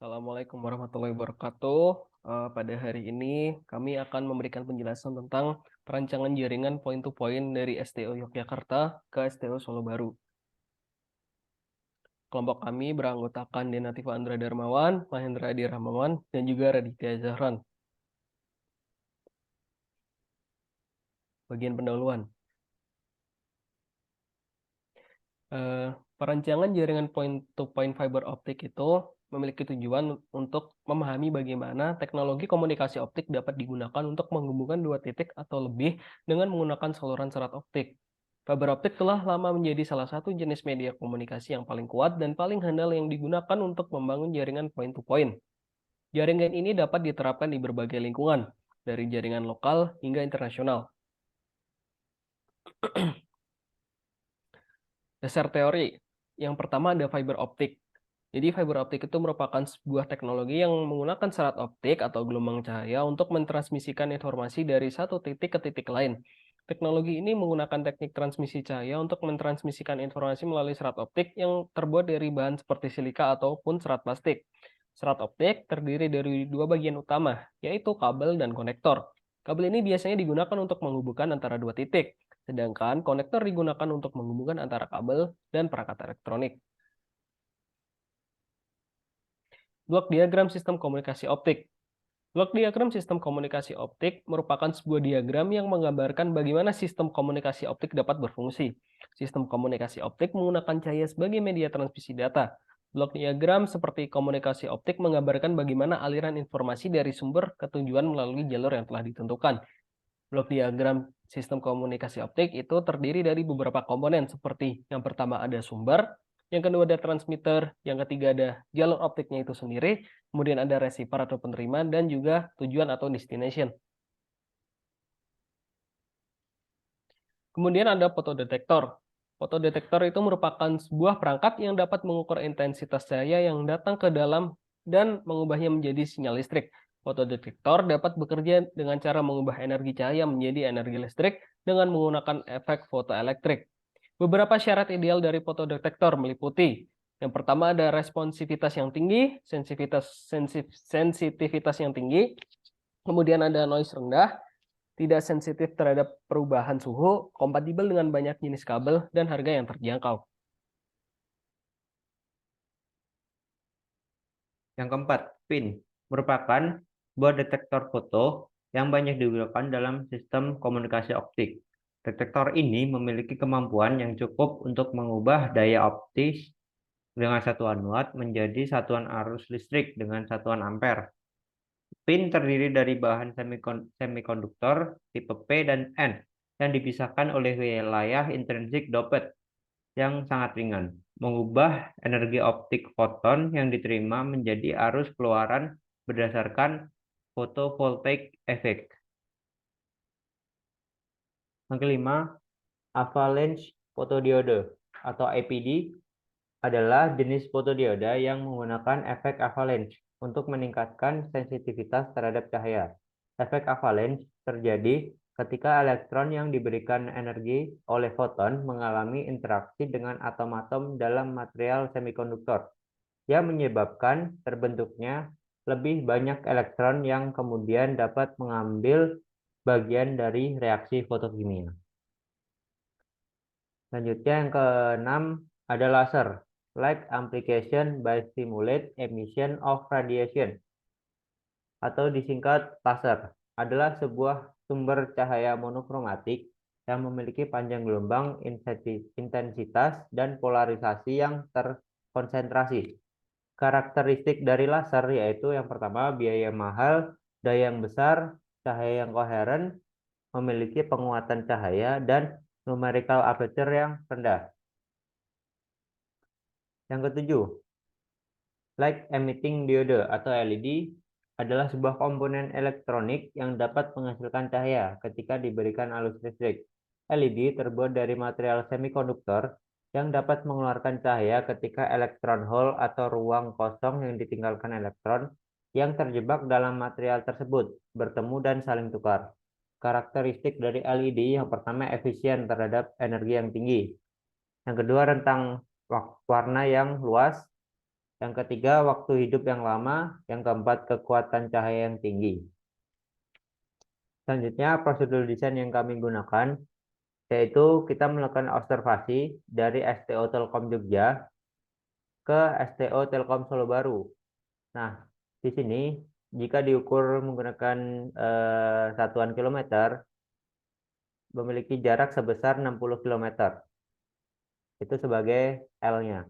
Assalamualaikum warahmatullahi wabarakatuh. Pada hari ini kami akan memberikan penjelasan tentang perancangan jaringan point-to-point dari STO Yogyakarta ke STO Solo Baru. Kelompok kami beranggotakan Denativa Andra Darmawan, Mahendra Adi Rahmawan, dan juga Raditya Zahran. Bagian pendahuluan. Perancangan jaringan point-to-point fiber optik itu memiliki tujuan untuk memahami bagaimana teknologi komunikasi optik dapat digunakan untuk menghubungkan dua titik atau lebih dengan menggunakan saluran serat optik. Fiber optik telah lama menjadi salah satu jenis media komunikasi yang paling kuat dan paling handal yang digunakan untuk membangun jaringan point-to-point. Jaringan ini dapat diterapkan di berbagai lingkungan, dari jaringan lokal hingga internasional. Dasar teori. Yang pertama ada fiber optik. Jadi fiber optik itu merupakan sebuah teknologi yang menggunakan serat optik atau gelombang cahaya untuk mentransmisikan informasi dari satu titik ke titik lain. Teknologi ini menggunakan teknik transmisi cahaya untuk mentransmisikan informasi melalui serat optik yang terbuat dari bahan seperti silika ataupun serat plastik. Serat optik terdiri dari dua bagian utama, yaitu kabel dan konektor. Kabel ini biasanya digunakan untuk menghubungkan antara dua titik, sedangkan konektor digunakan untuk menghubungkan antara kabel dan perangkat elektronik. Blok diagram sistem komunikasi optik. Blok diagram sistem komunikasi optik merupakan sebuah diagram yang menggambarkan bagaimana sistem komunikasi optik dapat berfungsi. Sistem komunikasi optik menggunakan cahaya sebagai media transmisi data. Blok diagram seperti komunikasi optik menggambarkan bagaimana aliran informasi dari sumber ke tujuan melalui jalur yang telah ditentukan. Blok diagram sistem komunikasi optik itu terdiri dari beberapa komponen seperti yang pertama ada sumber, yang kedua ada transmitter, yang ketiga ada jalur optiknya itu sendiri, kemudian ada receiver atau penerima, dan juga tujuan atau destination. Kemudian ada fotodetektor. Fotodetektor itu merupakan sebuah perangkat yang dapat mengukur intensitas cahaya yang datang ke dalam dan mengubahnya menjadi sinyal listrik. Fotodetektor dapat bekerja dengan cara mengubah energi cahaya menjadi energi listrik dengan menggunakan efek fotoelektrik. Beberapa syarat ideal dari fotodetektor meliputi yang pertama ada responsivitas yang tinggi, sensitivitas yang tinggi, kemudian ada noise rendah, tidak sensitif terhadap perubahan suhu, kompatibel dengan banyak jenis kabel, dan harga yang terjangkau. Yang keempat, PIN merupakan sebuah detektor foto yang banyak digunakan dalam sistem komunikasi optik. Detektor ini memiliki kemampuan yang cukup untuk mengubah daya optis dengan satuan watt menjadi satuan arus listrik dengan satuan ampere. PIN terdiri dari bahan semikonduktor tipe P dan N yang dipisahkan oleh wilayah intrinsik doped yang sangat ringan, mengubah energi optik foton yang diterima menjadi arus keluaran berdasarkan photovoltaic effect. Yang kelima, avalanche photodiode atau APD adalah jenis fotodioda yang menggunakan efek avalanche untuk meningkatkan sensitivitas terhadap cahaya. Efek avalanche terjadi ketika elektron yang diberikan energi oleh foton mengalami interaksi dengan atom-atom dalam material semikonduktor, yang menyebabkan terbentuknya lebih banyak elektron yang kemudian dapat mengambil bagian dari reaksi fotokimia. Selanjutnya yang keenam ada laser. Light amplification by stimulate emission of radiation atau disingkat laser adalah sebuah sumber cahaya monokromatik yang memiliki panjang gelombang, intensitas, dan polarisasi yang terkonsentrasi. Karakteristik dari laser yaitu yang pertama biaya mahal, daya yang besar, cahaya yang koheren, memiliki penguatan cahaya, dan numerical aperture yang rendah. Yang ketujuh, light emitting diode atau LED adalah sebuah komponen elektronik yang dapat menghasilkan cahaya ketika diberikan arus listrik. LED terbuat dari material semikonduktor yang dapat mengeluarkan cahaya ketika elektron hole atau ruang kosong yang ditinggalkan elektron yang terjebak dalam material tersebut bertemu dan saling tukar. Karakteristik dari LED yang pertama efisien terhadap energi yang tinggi. Yang kedua rentang warna yang luas. Yang ketiga, waktu hidup yang lama. Yang keempat, kekuatan cahaya yang tinggi. Selanjutnya, prosedur desain yang kami gunakan, yaitu kita melakukan observasi dari STO Telkom Jogja ke STO Telkom Solo Baru. Nah, di sini jika diukur menggunakan satuan kilometer, memiliki jarak sebesar 60 kilometer. Itu sebagai L-nya.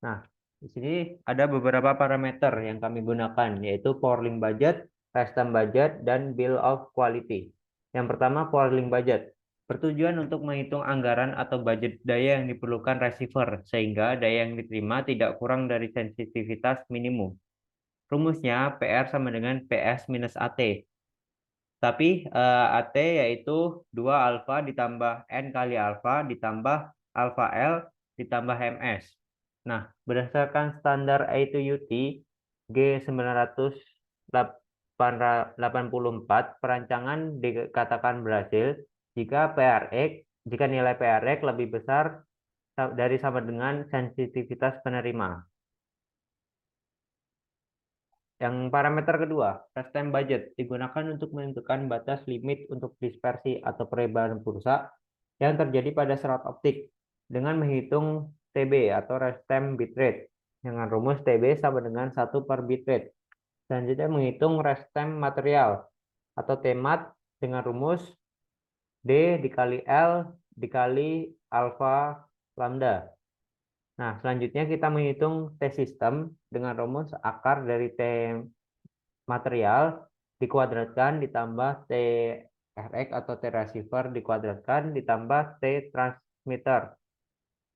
Nah, di sini ada beberapa parameter yang kami gunakan, yaitu Powerlink Budget, Rest Time Budget, dan Bill of Quality. Yang pertama, Powerlink Budget. Bertujuan untuk menghitung anggaran atau budget daya yang diperlukan receiver, sehingga daya yang diterima tidak kurang dari sensitivitas minimum. Rumusnya PR sama dengan PS minus AT. Tapi AT yaitu 2 alfa ditambah N kali alfa ditambah alfa L ditambah MS. Nah, berdasarkan standar A2UT G984 perancangan dikatakan berhasil jika nilai PRX lebih besar dari sama dengan sensitivitas penerima. Yang parameter kedua, rest time budget digunakan untuk menentukan batas limit untuk dispersi atau perebaran pulsa yang terjadi pada serat optik dengan menghitung TB atau rest time bitrate dengan rumus TB sama dengan 1 per bitrate. Selanjutnya menghitung rest time material atau TMAT dengan rumus D dikali L dikali alfa lambda. Nah, selanjutnya kita menghitung T-system dengan rumus akar dari T material dikuadratkan ditambah TRX atau T receiver dikuadratkan ditambah T transmitter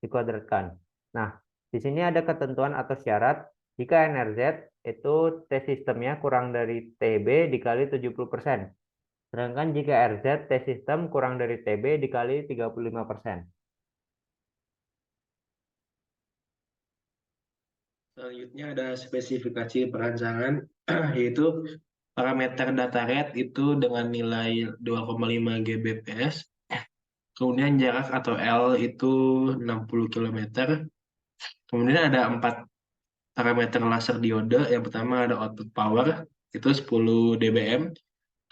dikuadratkan. Nah, di sini ada ketentuan atau syarat jika NRZ itu T-sistemnya kurang dari TB dikali 70%. Sedangkan jika RZ T-sistem kurang dari TB dikali 35%. Selanjutnya ada spesifikasi perancangan, yaitu parameter data rate itu dengan nilai 2,5 Gbps. Kemudian jarak atau L itu 60 km. Kemudian ada 4 parameter laser diode. Yang pertama ada output power, itu 10 dBm.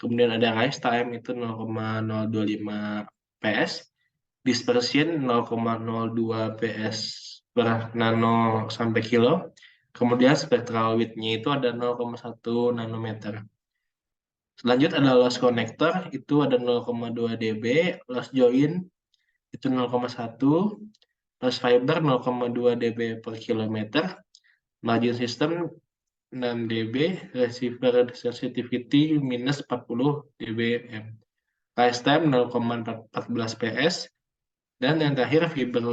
Kemudian ada rise time, itu 0,025 ps. Dispersion 0,02 ps per nano sampai kilo. Kemudian spectral width-nya itu ada 0,1 nanometer. Selanjutnya ada loss connector, itu ada 0,2 dB, loss join itu 0,1, loss fiber 0,2 dB per kilometer, margin system 6 dB, receiver sensitivity minus 40 dBm, rise time 0,14 ps, dan yang terakhir fiber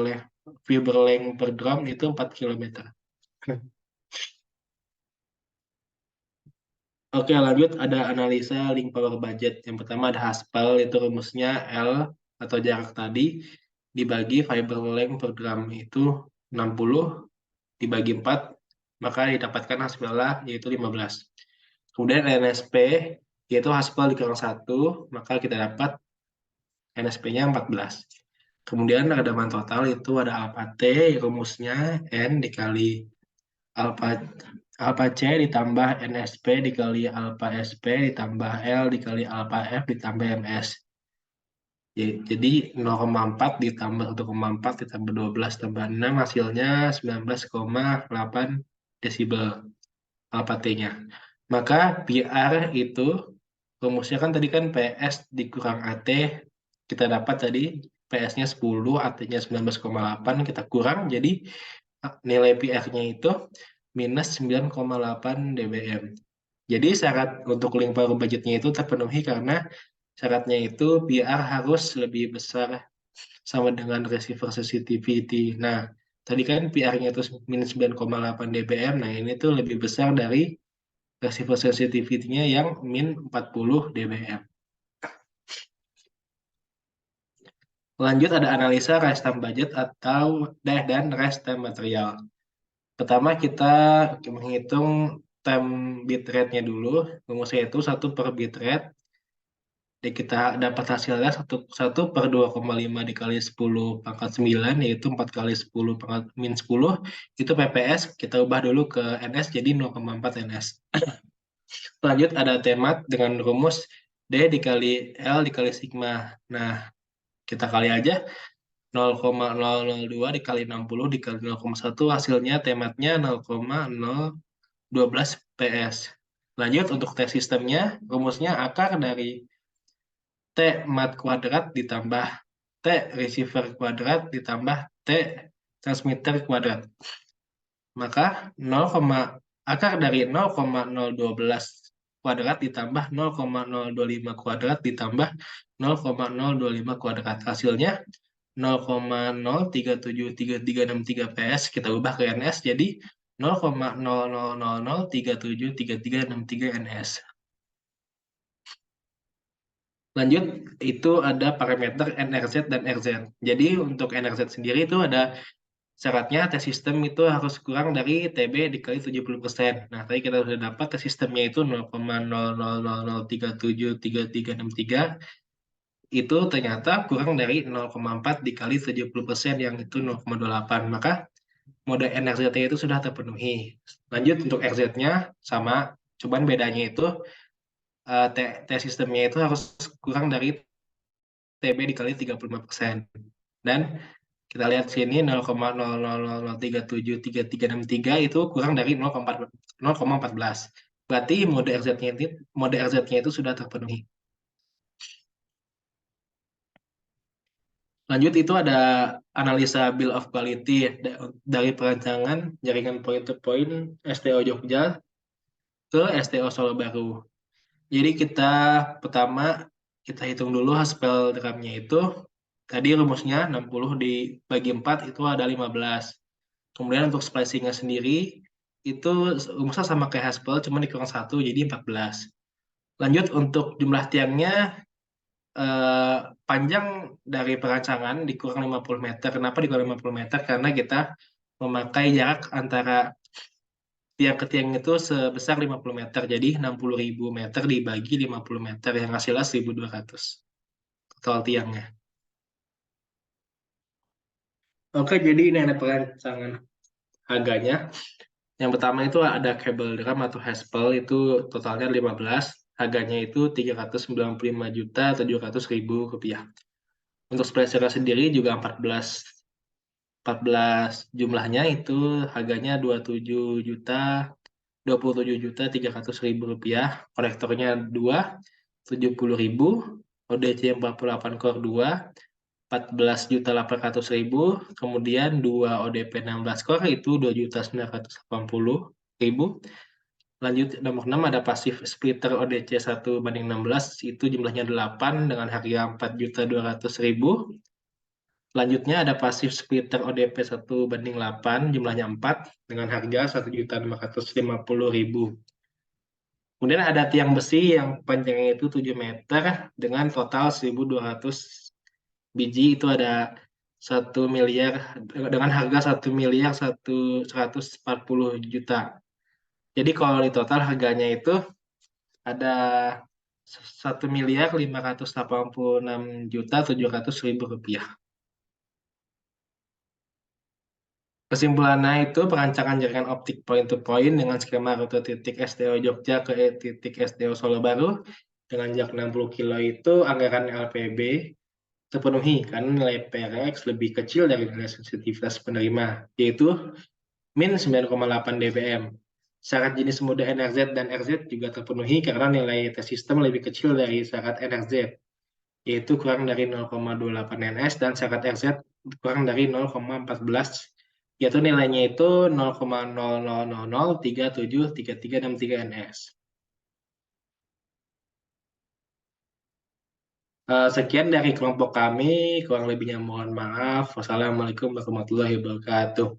length per drum itu 4 km. Oke, lanjut ada analisa link power budget. Yang pertama ada Haspel, itu rumusnya L atau jarak tadi dibagi fiber length per gram itu 60 dibagi 4, maka didapatkan hasilnya yaitu 15. Kemudian NSP yaitu Haspel dikurang 1, maka kita dapat NSP-nya 14. Kemudian rekaman total itu ada alpha T, rumusnya N dikali alpha C ditambah NSP dikali alpha SP ditambah L dikali alpha F ditambah MS. Jadi 0,4 ditambah 1,4 ditambah 12 tambah 6 hasilnya 19,8 desibel alpha T-nya. Maka PR itu rumusnya kan tadi kan PS dikurang AT, kita dapat tadi PS-nya 10, AT-nya 19,8, kita kurang jadi nilai PR-nya itu minus 9,8 dBm. Jadi syarat untuk link power budgetnya itu terpenuhi karena syaratnya itu PR harus lebih besar sama dengan receiver sensitivity. Nah, tadi kan PR-nya itu minus 9,8 dBm, nah ini tuh lebih besar dari receiver sensitivity-nya yang min 40 dBm. Lanjut ada analisa rest time budget atau dan rest time material. Pertama kita menghitung time bitrate-nya dulu, rumusnya itu 1 per bitrate Jadi kita dapat hasilnya 1 per 2,5 dikali 10 pangkat 9, yaitu 4 kali 10 pangkat min 10. Itu PPS, kita ubah dulu ke NS jadi 0,4 NS. Lanjut ada temat dengan rumus D dikali L dikali sigma. Nah, kita kali aja 0,002 dikali 60 dikali 0,1, hasilnya tematnya 0,012 PS. Lanjut untuk T sistemnya, rumusnya akar dari T mat kuadrat ditambah T receiver kuadrat ditambah T transmitter kuadrat. Maka akar dari 0,012 kuadrat ditambah 0,025 kuadrat ditambah 0,025 kuadrat. Hasilnya 0,0373363 PS, kita ubah ke NS jadi 0,0000373363 NS. Lanjut, itu ada parameter NRZ dan RZ. Jadi untuk NRZ sendiri itu ada syaratnya T sistem itu harus kurang dari TB dikali 70%. Nah, tadi kita sudah dapat T sistemnya itu 0,0000373363, itu ternyata kurang dari 0,4 dikali 70% yang itu 0,28. Maka mode NRZ-nya itu sudah terpenuhi. Lanjut untuk RZ-nya sama, cuman bedanya itu T sistemnya itu harus kurang dari TB dikali 35%. Dan kita lihat sini 0,0000373363 itu kurang dari 0,14. Berarti mode RZ-nya itu sudah terpenuhi. Lanjut itu ada analisa bill of quality dari perancangan jaringan point-to-point STO Jogja ke STO Solo Baru. Jadi pertama kita hitung dulu haspel DRAM-nya itu. Tadi rumusnya 60 dibagi 4 itu ada 15. Kemudian untuk splicing-nya sendiri itu rumusnya sama kayak haspel cuma dikurang 1 jadi 14. Lanjut untuk jumlah tiangnya panjang dari perancangan dikurang 50 meter. Kenapa dikurang 50 meter? Karena kita memakai jarak antara tiang ke tiang itu sebesar 50 meter. Jadi 60.000 meter dibagi 50 meter yang hasilnya 1.200 total tiangnya. Oke, jadi ini ada perancangan harganya. Yang pertama itu ada kabel drum atau haspel itu totalnya 15. Harganya itu 395.700.000 rupiah. Untuk splicer sendiri juga 14 jumlahnya itu harganya 27.300.000 rupiah. Konektornya 2, 70.000. ODC 48 core 2, 14.800.000. Kemudian 2 ODP 16 core itu 2.980.000. Lanjut nomor 6 ada pasif splitter ODC 1:16 itu jumlahnya 8 dengan harga 4.200.000. Selanjutnya ada pasif splitter ODP 1:8 jumlahnya 4 dengan harga 1.550.000. Kemudian ada tiang besi yang panjangnya itu 7 meter dengan total 1.200 biji itu ada 1 miliar dengan harga 1.140 juta. Jadi kalau di total harganya itu ada 1.586.700.000 rupiah. Kesimpulannya itu perancangan jaringan optik point-to-point dengan skema rute titik STO Jogja ke titik STO Solo Baru dengan jarak 60 kilo itu anggaran LPB terpenuhi karena nilai PRX lebih kecil dari nilai sensitivitas penerima, yaitu min 9,8 dBm. Syarat jenis mode NRZ dan RZ juga terpenuhi karena nilai T sistem lebih kecil dari syarat NRZ, yaitu kurang dari 0,28 NS, dan syarat RZ kurang dari 0,14, yaitu nilainya itu 0,0000373363 NS. Sekian dari kelompok kami, kurang lebihnya mohon maaf. Wassalamualaikum warahmatullahi wabarakatuh.